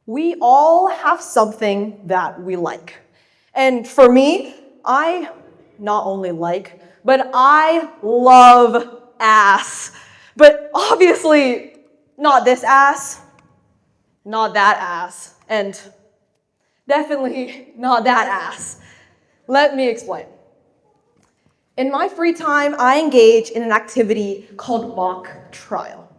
We all have something that we like. And for me, I not only like, but I love ass. But obviously, not this ass, not that ass, and definitely not that ass. Let me explain. In my free time, I engage in an activity called mock trial,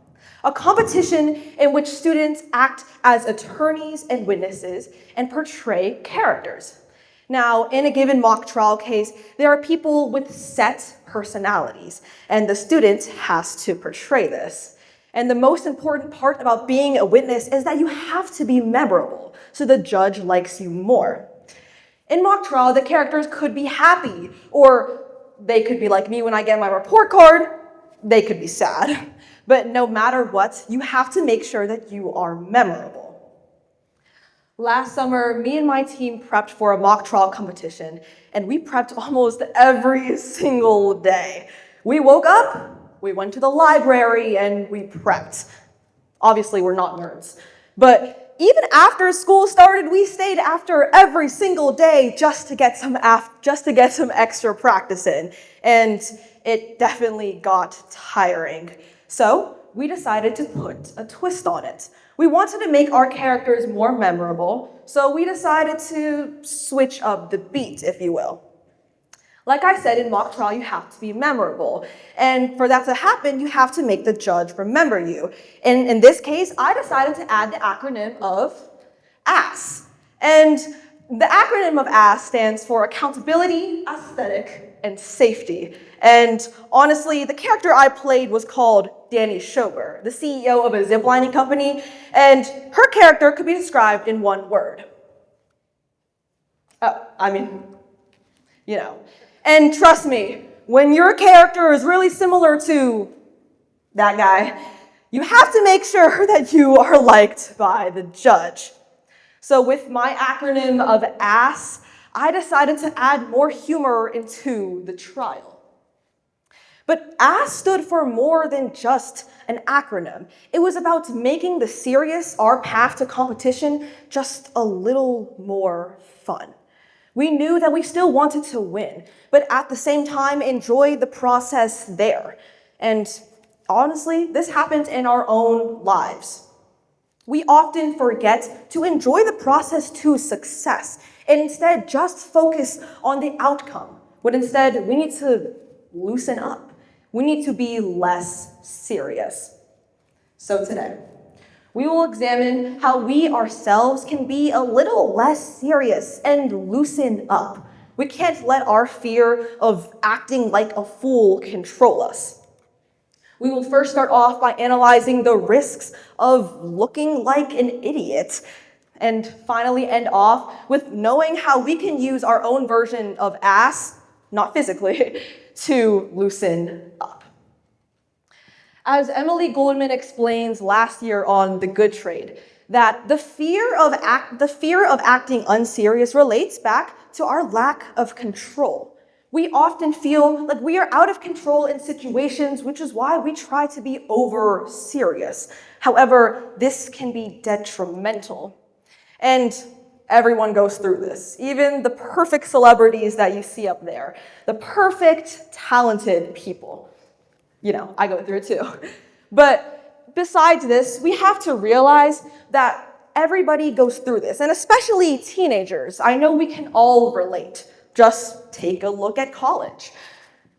a competition in which students act as attorneys and witnesses and portray characters. Now, in a given mock trial case, there are people with set personalities, and the student has to portray this. And the most important part about being a witness is that you have to be memorable, so the judge likes you more. In mock trial, the characters could be happy, or they could be like me when I get my report card, they could be sad. But no matter what, you have to make sure that you are memorable. Last summer, me and my team prepped for a mock trial competition, and we prepped almost every single day. We woke up, we went to the library, and we prepped. Obviously, we're not nerds. But even after school started, we stayed after every single day just to get some extra practice in. And it definitely got tiring. So we decided to put a twist on it. We wanted to make our characters more memorable, so we decided to switch up the beat, if you will. Like I said, in mock trial, you have to be memorable. And for that to happen, you have to make the judge remember you. And in this case, I decided to add the acronym of ASS. And the acronym of ASS stands for Accountability, Aesthetic, and Safety. And honestly, the character I played was called Danny Schober, the CEO of a ziplining company, and her character could be described in one word. And trust me, when your character is really similar to that guy, you have to make sure that you are liked by the judge. So with my acronym of ASS, I decided to add more humor into the trial. But ASS stood for more than just an acronym. It was about making the serious, our path to competition, just a little more fun. We knew that we still wanted to win, but at the same time, enjoy the process there. And honestly, this happens in our own lives. We often forget to enjoy the process to success and instead just focus on the outcome. But instead, we need to loosen up. We need to be less serious. So today, we will examine how we ourselves can be a little less serious and loosen up. We can't let our fear of acting like a fool control us. We will first start off by analyzing the risks of looking like an idiot, and finally end off with knowing how we can use our own version of ASS, not physically, to loosen up. As Emily Goldman explains last year on The Good Trade, that the fear of acting unserious relates back to our lack of control. We often feel like we are out of control in situations, which is why we try to be over serious. However, this can be detrimental. And everyone goes through this, even the perfect celebrities that you see up there, the perfect, talented people. I go through it too. But besides this, we have to realize that everybody goes through this, and especially teenagers. I know we can all relate. Just take a look at college.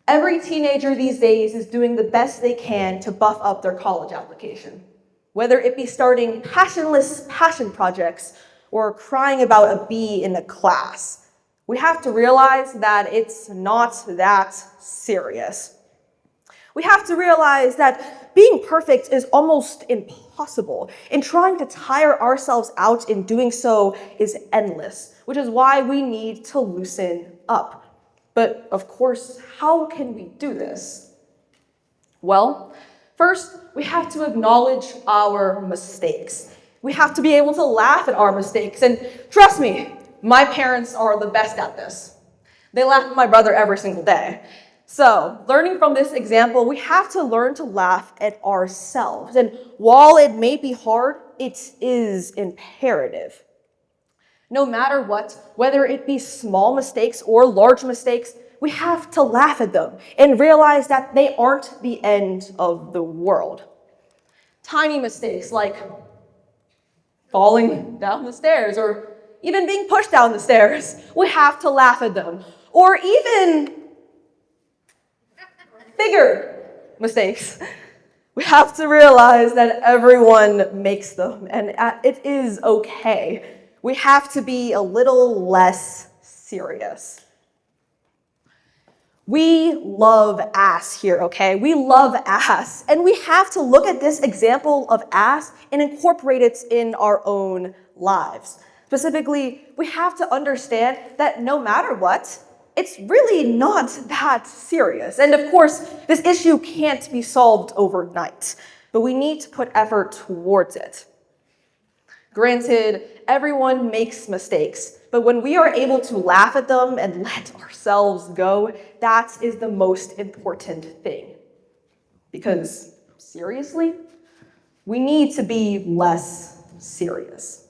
Every teenager these days is doing the best they can to buff up their college application, whether it be starting passionless passion projects or crying about a B in a class. We have to realize that it's not that serious. We have to realize that being perfect is almost impossible, and trying to tire ourselves out in doing so is endless, which is why we need to loosen up. But of course, how can we do this? Well, first, we have to acknowledge our mistakes. We have to be able to laugh at our mistakes, and trust me, my parents are the best at this. They laugh at my brother every single day. So, learning from this example, we have to learn to laugh at ourselves. And while it may be hard, it is imperative. No matter what, whether it be small mistakes or large mistakes, we have to laugh at them and realize that they aren't the end of the world. Tiny mistakes like falling down the stairs or even being pushed down the stairs, we have to laugh at them. Or even bigger mistakes. We have to realize that everyone makes them and it is okay. We have to be a little less serious. We love ass here, okay? We love ass. And we have to look at this example of ass and incorporate it in our own lives. Specifically, we have to understand that no matter what, it's really not that serious. And of course, this issue can't be solved overnight, but we need to put effort towards it. Granted, everyone makes mistakes, but when we are able to laugh at them and let ourselves go, that is the most important thing. Because, seriously, we need to be less serious.